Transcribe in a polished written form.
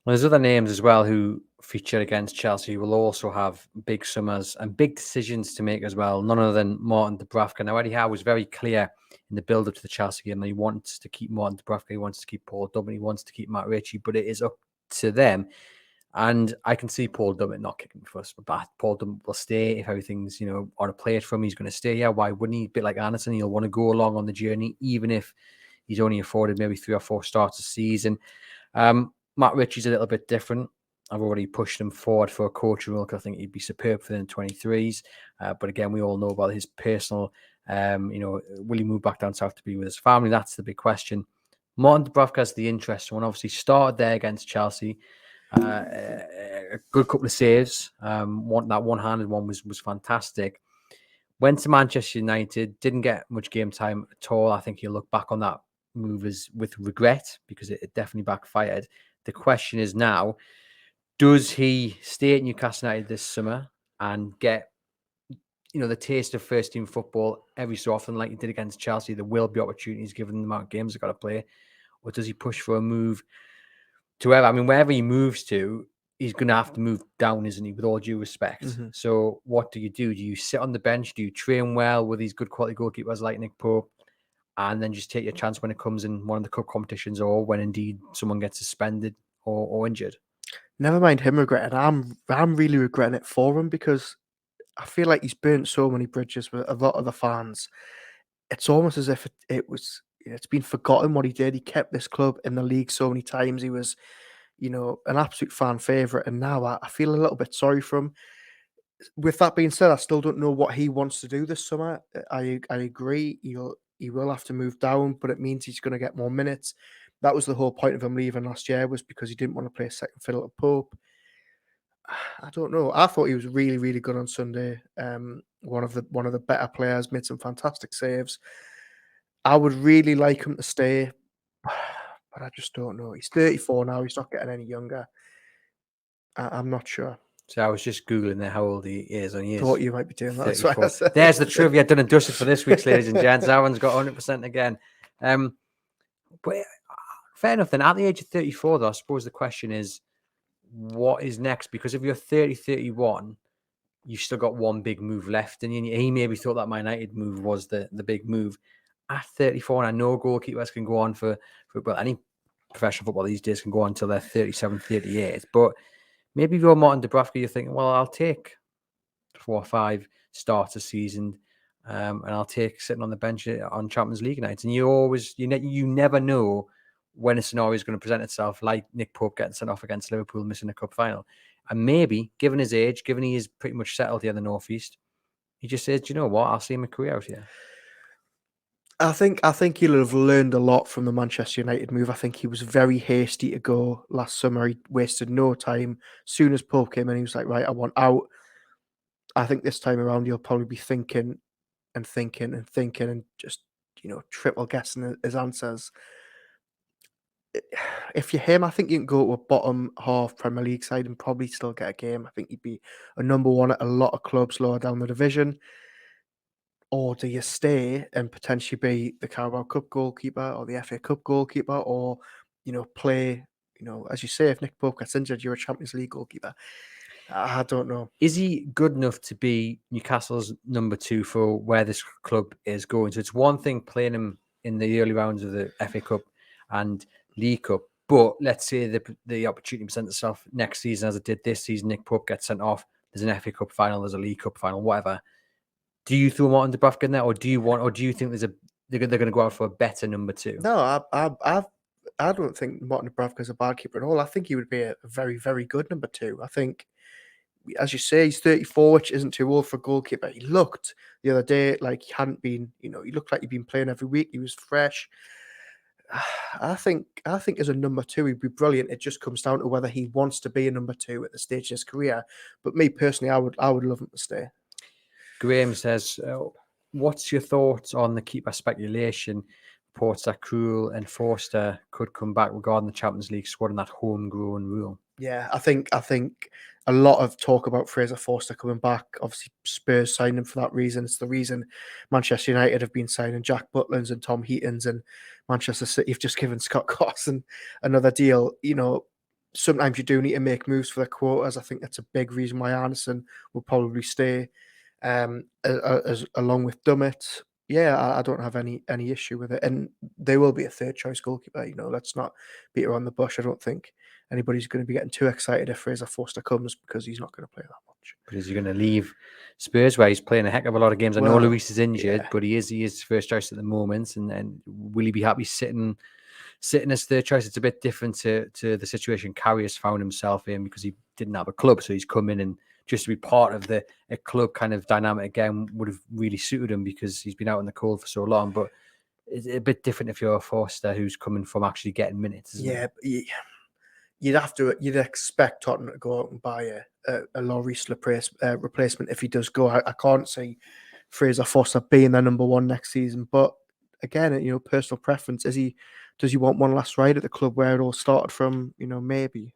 Well, there's other names as well who feature against Chelsea who will also have big summers and big decisions to make as well. None other than Martin Dubravka. Now, Eddie Howe was very clear in the build-up to the Chelsea game that he wants to keep Martin Dubravka, he wants to keep Paul Dummett, he wants to keep Matt Ritchie, but it is up to them. And I can see Paul Dummett not kicking the first, but Paul Dummett will stay if everything's, on a plate for him. He's going to stay here. Why wouldn't he? A bit like Anderson, he'll want to go along on the journey, even if he's only afforded maybe 3 or 4 starts a season. Matt Ritchie's a little bit different. I've already pushed him forward for a coaching role because I think he'd be superb for the 23s. But again, we all know about his personal, will he move back down south to be with his family? That's the big question. Martin Dubravka has the interesting one. Obviously started there against Chelsea. A good couple of saves. That one-handed one was fantastic. Went to Manchester United, didn't get much game time at all. I think he'll look back on that move with regret because it definitely backfired. The question is now, does he stay at Newcastle United this summer and get, the taste of first team football every so often like he did against Chelsea? There will be opportunities given the amount of games they've got to play. Or does he push for a move to wherever he moves to, he's going to have to move down, isn't he, with all due respect? Mm-hmm. So what do? Do you sit on the bench? Do you train well with these good quality goalkeepers like Nick Pope and then just take your chance when it comes in one of the cup competitions or when indeed someone gets suspended or injured? Never mind him regretting. I'm really regretting it for him because I feel like he's burnt so many bridges with a lot of the fans. It's almost as if it's been forgotten what he did. He kept this club in the league so many times. He was, an absolute fan favourite. And now I feel a little bit sorry for him. With that being said, I still don't know what he wants to do this summer. I agree. He will have to move down, but it means he's going to get more minutes. That was the whole point of him leaving last year, was because he didn't want to play second fiddle to Pope. I don't know. I thought he was really, really good on Sunday. One of the better players, made some fantastic saves. I would really like him to stay, but I just don't know. He's 34 now. He's not getting any younger. I'm not sure. So I was just Googling there how old he is. And he thought you might be doing that. 34. That's why there's the trivia done and dusted for this week's, ladies and gents. Aaron's got 100% again. But fair enough then. At the age of 34, though, I suppose the question is, what is next? Because if you're 30, 31, you've still got one big move left. And he maybe thought that Man United move was the big move. At 34, and I know goalkeepers can go on for any professional football these days can go on until they're 37, 38. But maybe if you're Martin Dubravka, you're thinking, well, I'll take 4 or 5 starts a season, and I'll take sitting on the bench on Champions League nights. And you never know when a scenario is going to present itself, like Nick Pope getting sent off against Liverpool, missing a cup final. And maybe, given his age, given he is pretty much settled here in the Northeast, he just says, do you know what? I'll see my career out here. I think he'll have learned a lot from the Manchester United move. I think he was very hasty to go last summer. He wasted no time. Soon as Pope came in, he was like, right, I want out. I think this time around he'll probably be thinking and just, triple guessing his answers. If you're him, I think you can go to a bottom half Premier League side and probably still get a game. I think he'd be a number one at a lot of clubs lower down the division. Or do you stay and potentially be the Carabao Cup goalkeeper or the FA Cup goalkeeper, or, play, as you say, if Nick Pope gets injured, you're a Champions League goalkeeper. I don't know. Is he good enough to be Newcastle's number 2 for where this club is going? So it's one thing playing him in the early rounds of the FA Cup and League Cup, but let's say the opportunity presents itself next season as it did this season. Nick Pope gets sent off. There's an FA Cup final. There's a League Cup final. Whatever. Do you throw Martin Dubravka in there, or do you think they're going to go out for a better number 2? No, I don't think Martin Dubravka is a bad keeper at all. I think he would be a very, very good number 2. I think, as you say, he's 34, which isn't too old for a goalkeeper. He looked the other day like he hadn't been, he looked like he'd been playing every week. He was fresh. I think as a number 2, he'd be brilliant. It just comes down to whether he wants to be a number 2 at the stage of his career. But me personally, I would love him to stay. Graham says, what's your thoughts on the keeper speculation? Reports that Krul and Forster could come back regarding the Champions League squad and that homegrown rule. Yeah, I think a lot of talk about Fraser Forster coming back. Obviously, Spurs signed him for that reason. It's the reason Manchester United have been signing Jack Butlands and Tom Heatons, and Manchester City have just given Scott Carson another deal. sometimes you do need to make moves for the quotas. I think that's a big reason why Anderson will probably stay, as along with Dummett. Yeah, I don't have any issue with it, and there will be a third choice goalkeeper. Let's not beat around the bush. I don't think anybody's going to be getting too excited if Fraser Forster comes, because he's not going to play that much. But is he going to leave Spurs, where he's playing a heck of a lot of games? I know Well, Luis is injured, yeah. but he is first choice at the moment. And will he be happy sitting as third choice? It's a bit different to the situation Karius found himself in, because he didn't have a club, so he's come in, and just to be part of a club kind of dynamic again would have really suited him, because he's been out in the cold for so long. But it's a bit different if you're a Forster who's coming from actually getting minutes, isn't it? Yeah, you'd expect Tottenham to go out and buy a Lloris replacement if he does go. I can't see Fraser Forster being their number one next season, but again, personal preference. Does he want one last ride at the club where it all started from? Maybe.